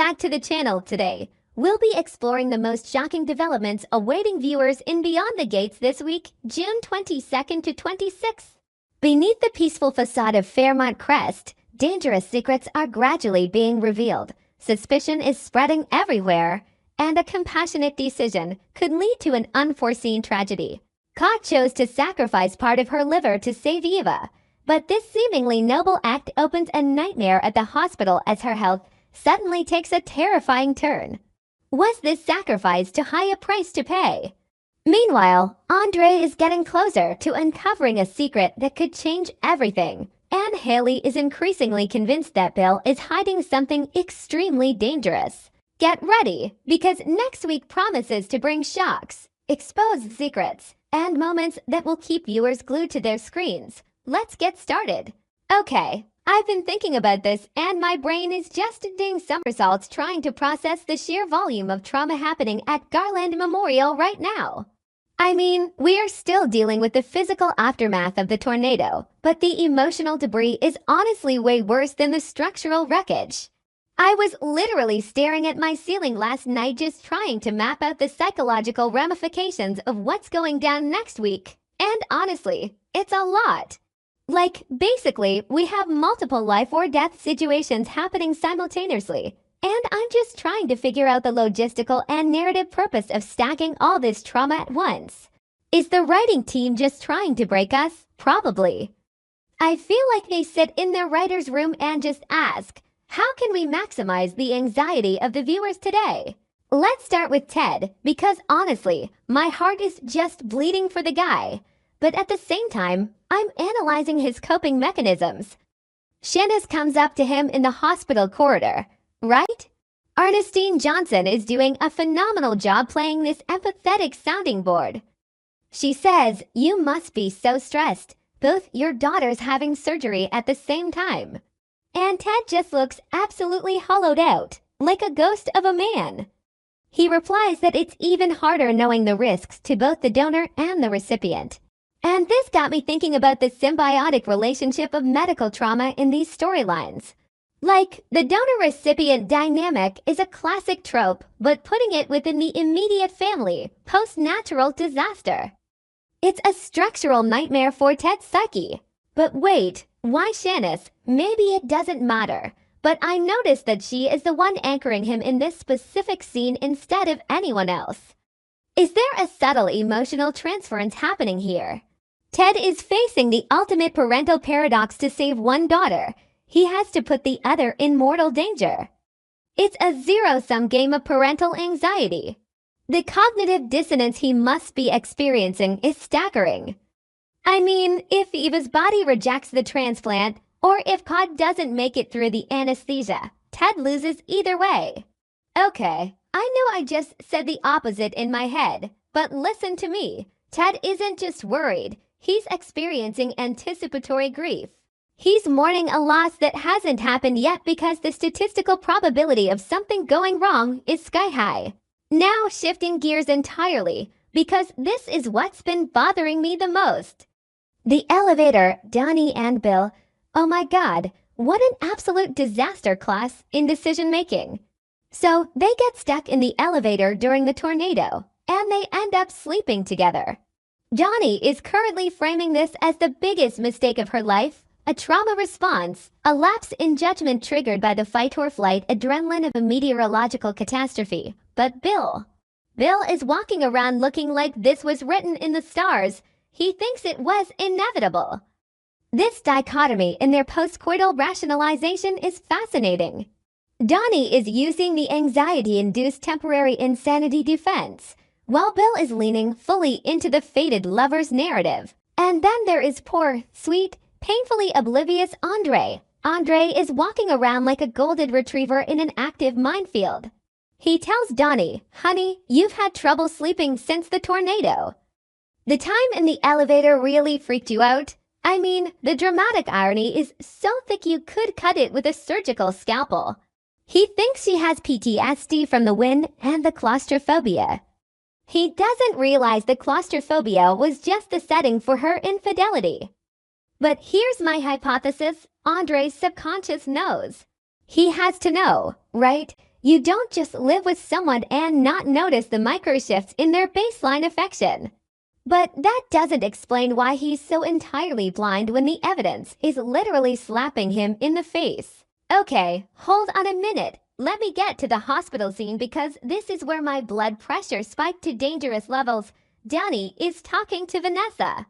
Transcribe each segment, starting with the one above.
back to the channel today. We'll be exploring the most shocking developments awaiting viewers in Beyond the Gates this week, June 22nd to 26th. Beneath the peaceful facade of Fairmont Crest, dangerous secrets are gradually being revealed. Suspicion is spreading everywhere, and a compassionate decision could lead to an unforeseen tragedy. Ka chose to sacrifice part of her liver to save Eva, but this seemingly noble act opens a nightmare at the hospital as her health suddenly takes a terrifying turn. Was this sacrifice too high a price to pay? Meanwhile, Andre is getting closer to uncovering a secret that could change everything, and Haley is increasingly convinced that Bill is hiding something extremely dangerous. Get ready, because next week promises to bring shocks, exposed secrets, and moments that will keep viewers glued to their screens. Let's get started. Okay, I've been thinking about this and my brain is just doing somersaults trying to process the sheer volume of trauma happening at Garland Memorial right now. I mean, we are still dealing with the physical aftermath of the tornado, but the emotional debris is honestly way worse than the structural wreckage. I was literally staring at my ceiling last night just trying to map out the psychological ramifications of what's going down next week. And honestly, it's a lot. Like, basically, we have multiple life or death situations happening simultaneously, and I'm just trying to figure out the logistical and narrative purpose of stacking all this trauma at once. Is the writing team just trying to break us? Probably. I feel like they sit in their writer's room and just ask, how can we maximize the anxiety of the viewers today? Let's start with Ted, because honestly, my heart is just bleeding for the guy. But at the same time, I'm analyzing his coping mechanisms. Shannis comes up to him in the hospital corridor, right? Ernestine Johnson is doing a phenomenal job playing this empathetic sounding board. She says, "You must be so stressed. Both your daughters having surgery at the same time." And Ted just looks absolutely hollowed out, like a ghost of a man. He replies that it's even harder knowing the risks to both the donor and the recipient. And this got me thinking about the symbiotic relationship of medical trauma in these storylines. Like, the donor-recipient dynamic is a classic trope, but putting it within the immediate family, post-natural disaster. It's a structural nightmare for Ted's psyche. But wait, why Shannis? Maybe it doesn't matter, but I noticed that she is the one anchoring him in this specific scene instead of anyone else. Is there a subtle emotional transference happening here? Ted is facing the ultimate parental paradox to save one daughter. He has to put the other in mortal danger. It's a zero-sum game of parental anxiety. The cognitive dissonance he must be experiencing is staggering. I mean, if Eva's body rejects the transplant, or if Cod doesn't make it through the anesthesia, Ted loses either way. Okay, I know I just said the opposite in my head, but listen to me. Ted isn't just worried. He's experiencing anticipatory grief. He's mourning a loss that hasn't happened yet because the statistical probability of something going wrong is sky high. Now shifting gears entirely, because this is what's been bothering me the most. The elevator, Donnie and Bill. Oh my God, what an absolute disaster class in decision making. So they get stuck in the elevator during the tornado, and they end up sleeping together. Donnie is currently framing this as the biggest mistake of her life, a trauma response, a lapse in judgment triggered by the fight-or-flight adrenaline of a meteorological catastrophe. But Bill is walking around looking like this was written in the stars. He thinks it was inevitable. This dichotomy in their postcoital rationalization is fascinating. Donnie is using the anxiety-induced temporary insanity defense, while Bill is leaning fully into the fated lover's narrative. And then there is poor, sweet, painfully oblivious Andre. Andre is walking around like a golden retriever in an active minefield. He tells Donnie, "Honey, you've had trouble sleeping since the tornado." The time in the elevator really freaked you out? I mean, the dramatic irony is so thick you could cut it with a surgical scalpel. He thinks she has PTSD from the wind and the claustrophobia. He doesn't realize the claustrophobia was just the setting for her infidelity. But here's my hypothesis. Andre's subconscious knows. He has to know, right? You don't just live with someone and not notice the micro shifts in their baseline affection. But that doesn't explain why he's so entirely blind when the evidence is literally slapping him in the face. Okay, hold on a minute. Let me get to the hospital scene because this is where my blood pressure spiked to dangerous levels. Danny is talking to Vanessa.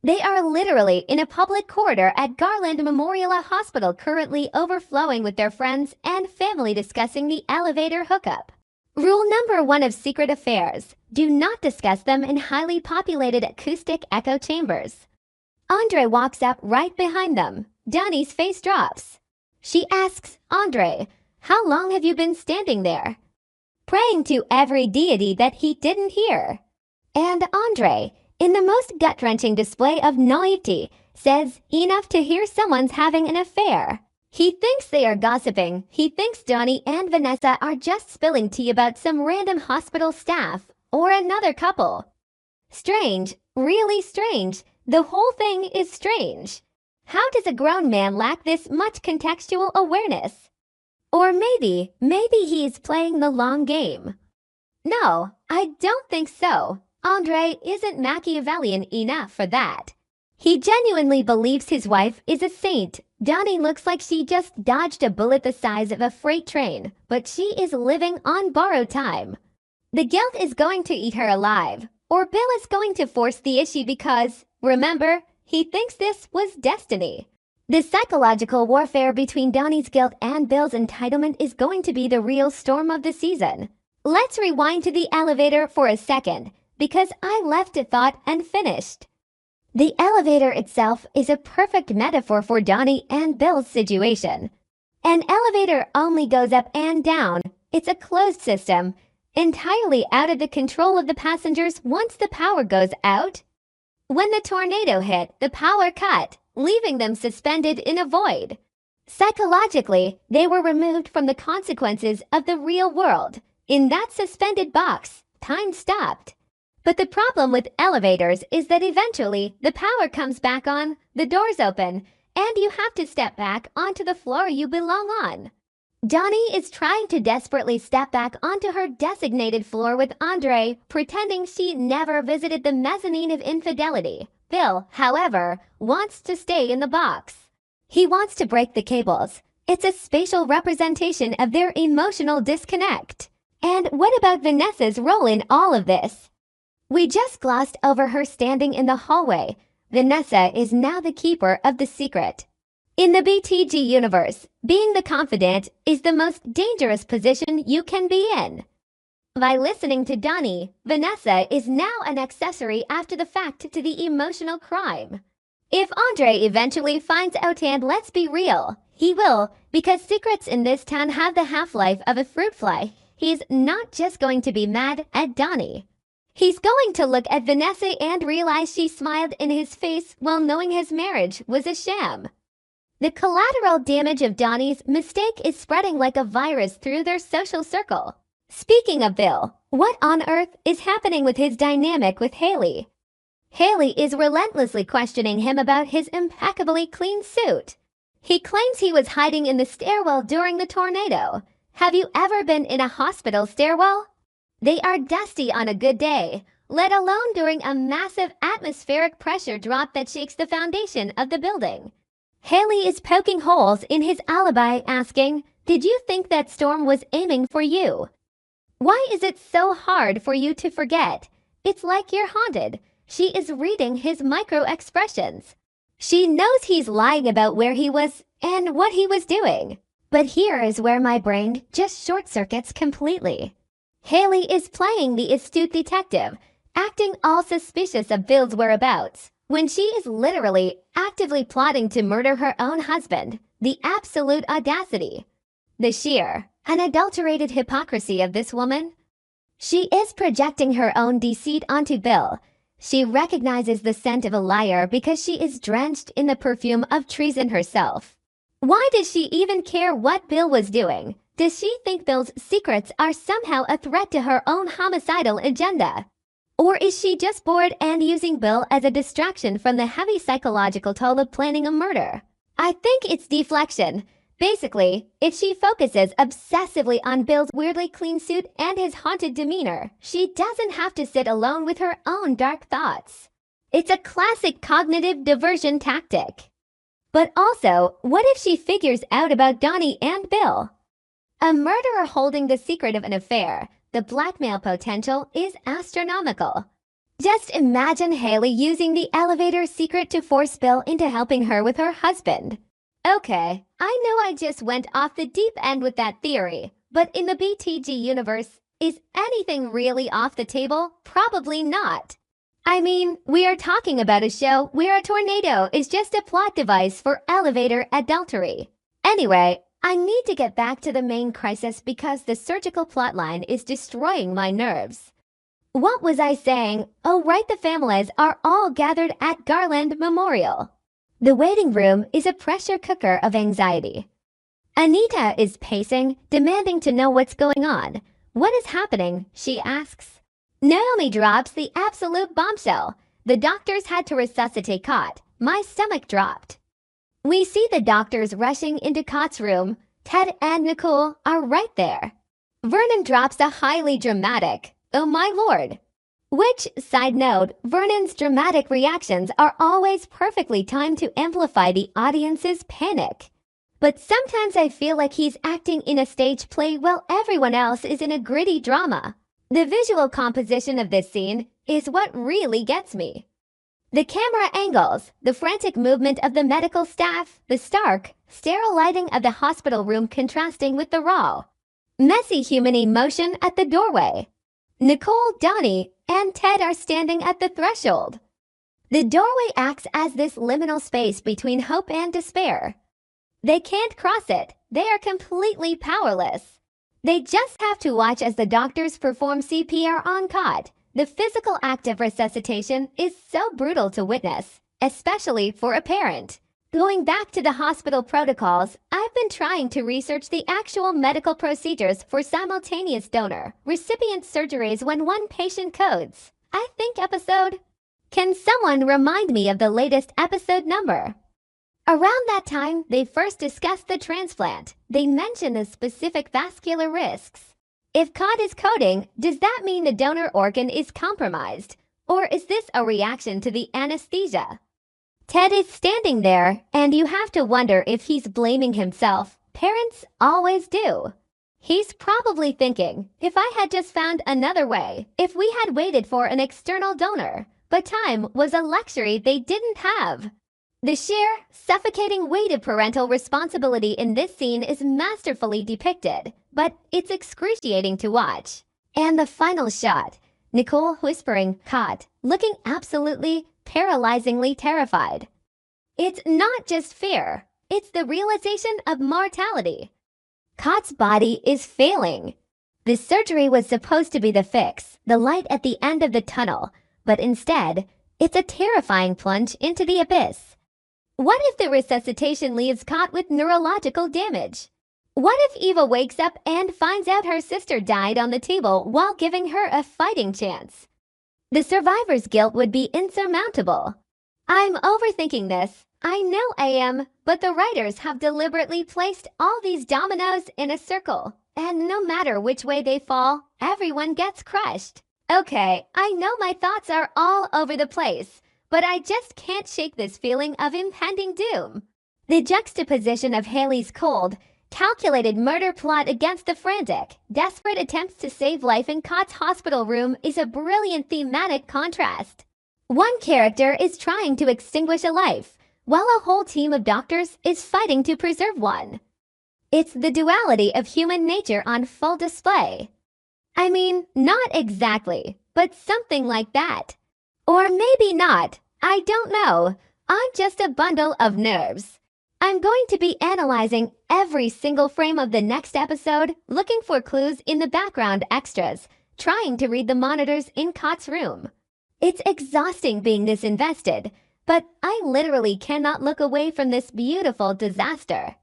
They are literally in a public corridor at Garland Memorial Hospital, currently overflowing with their friends and family discussing the elevator hookup. Rule number 1 of secret affairs: do not discuss them in highly populated acoustic echo chambers. Andre walks up right behind them. Danny's face drops. She asks Andre, "How long have you been standing there?" Praying to every deity that he didn't hear. And Andre, in the most gut-wrenching display of naivety, says enough to hear someone's having an affair. He thinks they are gossiping. He thinks Donnie and Vanessa are just spilling tea about some random hospital staff or another couple. Strange, really strange. The whole thing is strange. How does a grown man lack this much contextual awareness? Or maybe he's playing the long game. No, I don't think so. Andre isn't Machiavellian enough for that. He genuinely believes his wife is a saint. Donnie looks like she just dodged a bullet the size of a freight train, but she is living on borrowed time. The guilt is going to eat her alive, or Bill is going to force the issue because, remember, he thinks this was destiny. The psychological warfare between Donnie's guilt and Bill's entitlement is going to be the real storm of the season. Let's rewind to the elevator for a second, because I left a thought unfinished. The elevator itself is a perfect metaphor for Donnie and Bill's situation. An elevator only goes up and down. It's a closed system, entirely out of the control of the passengers once the power goes out. When the tornado hit, the power cut, leaving them suspended in a void. Psychologically, they were removed from the consequences of the real world. In that suspended box, time stopped. But the problem with elevators is that eventually the power comes back on, the doors open, and you have to step back onto the floor you belong on. Donnie is trying to desperately step back onto her designated floor with Andre, pretending she never visited the mezzanine of infidelity. Bill, however, wants to stay in the box. He wants to break the cables. It's a spatial representation of their emotional disconnect. And what about Vanessa's role in all of this? We just glossed over her standing in the hallway. Vanessa is now the keeper of the secret. In the BTG universe, being the confidant is the most dangerous position you can be in. By listening to Donnie, Vanessa is now an accessory after the fact to the emotional crime. If Andre eventually finds out, and let's be real, he will, because secrets in this town have the half-life of a fruit fly, he's not just going to be mad at Donnie. He's going to look at Vanessa and realize she smiled in his face while knowing his marriage was a sham. The collateral damage of Donnie's mistake is spreading like a virus through their social circle. Speaking of Bill, what on earth is happening with his dynamic with Haley? Haley is relentlessly questioning him about his impeccably clean suit. He claims he was hiding in the stairwell during the tornado. Have you ever been in a hospital stairwell? They are dusty on a good day, let alone during a massive atmospheric pressure drop that shakes the foundation of the building. Haley is poking holes in his alibi, asking, "Did you think that storm was aiming for you? Why is it so hard for you to forget? It's like you're haunted." She is reading his micro-expressions. She knows he's lying about where he was and what he was doing. But here is where my brain just short-circuits completely. Haley is playing the astute detective, acting all suspicious of Bill's whereabouts, when she is literally actively plotting to murder her own husband. The absolute audacity. The sheer, unadulterated hypocrisy of this woman. She is projecting her own deceit onto Bill. She recognizes the scent of a liar because she is drenched in the perfume of treason herself. Why does she even care what Bill was doing? Does she think Bill's secrets are somehow a threat to her own homicidal agenda? Or is she just bored and using Bill as a distraction from the heavy psychological toll of planning a murder? I think it's deflection. Basically, if she focuses obsessively on Bill's weirdly clean suit and his haunted demeanor, she doesn't have to sit alone with her own dark thoughts. It's a classic cognitive diversion tactic. But also, what if she figures out about Donnie and Bill? A murderer holding the secret of an affair, the blackmail potential is astronomical. Just imagine Haley using the elevator secret to force Bill into helping her with her husband. Okay, I know I just went off the deep end with that theory, but in the BTG universe, is anything really off the table? Probably not. I mean, we are talking about a show where a tornado is just a plot device for elevator adultery. Anyway, I need to get back to the main crisis because the surgical plotline is destroying my nerves. What was I saying? Oh right, the families are all gathered at Garland Memorial. The waiting room is a pressure cooker of anxiety. Anita is pacing, demanding to know what's going on. What is happening? She asks. Naomi drops the absolute bombshell. The doctors had to resuscitate Cot. My stomach dropped. We see the doctors rushing into Cot's room. Ted and Nicole are right there. Vernon drops a highly dramatic, "Oh my lord." Which, side note, Vernon's dramatic reactions are always perfectly timed to amplify the audience's panic. But sometimes I feel like he's acting in a stage play while everyone else is in a gritty drama. The visual composition of this scene is what really gets me. The camera angles, the frantic movement of the medical staff, the stark, sterile lighting of the hospital room contrasting with the raw, messy human emotion at the doorway. Nicole, Donnie, and Ted are standing at the threshold. The doorway acts as this liminal space between hope and despair. They can't cross it. They are completely powerless. They just have to watch as the doctors perform CPR on Cot. The physical act of resuscitation is so brutal to witness, especially for a parent. Going back to the hospital protocols, I've been trying to research the actual medical procedures for simultaneous donor-recipient surgeries when one patient codes. I think episode. Can someone remind me of the latest episode number? Around that time, they first discussed the transplant. They mention the specific vascular risks. If Cot is coding, does that mean the donor organ is compromised? Or is this a reaction to the anesthesia? Ted is standing there, and you have to wonder if he's blaming himself. Parents always do. He's probably thinking, if I had just found another way, if we had waited for an external donor. But time was a luxury they didn't have. The sheer, suffocating weight of parental responsibility in this scene is masterfully depicted, but it's excruciating to watch. And the final shot, Nicole whispering, Cot, looking absolutely, paralyzingly terrified. It's not just fear, it's the realization of mortality. Cot's body is failing. The surgery was supposed to be the fix, the light at the end of the tunnel, but instead, it's a terrifying plunge into the abyss. What if the resuscitation leaves Cot with neurological damage? What if Eva wakes up and finds out her sister died on the table while giving her a fighting chance? The survivor's guilt would be insurmountable. I'm overthinking this. I know I am, but the writers have deliberately placed all these dominoes in a circle, and no matter which way they fall, everyone gets crushed. Okay, I know my thoughts are all over the place, but I just can't shake this feeling of impending doom. The juxtaposition of Haley's cold, calculated murder plot against the frantic, desperate attempts to save life in Cot's hospital room is a brilliant thematic contrast. One character is trying to extinguish a life, while a whole team of doctors is fighting to preserve one. It's the duality of human nature on full display. I mean, not exactly, but something like that. Or maybe not, I don't know. I'm just a bundle of nerves. I'm going to be analyzing every single frame of the next episode, looking for clues in the background extras, trying to read the monitors in Cot's room. It's exhausting being this invested, but I literally cannot look away from this beautiful disaster.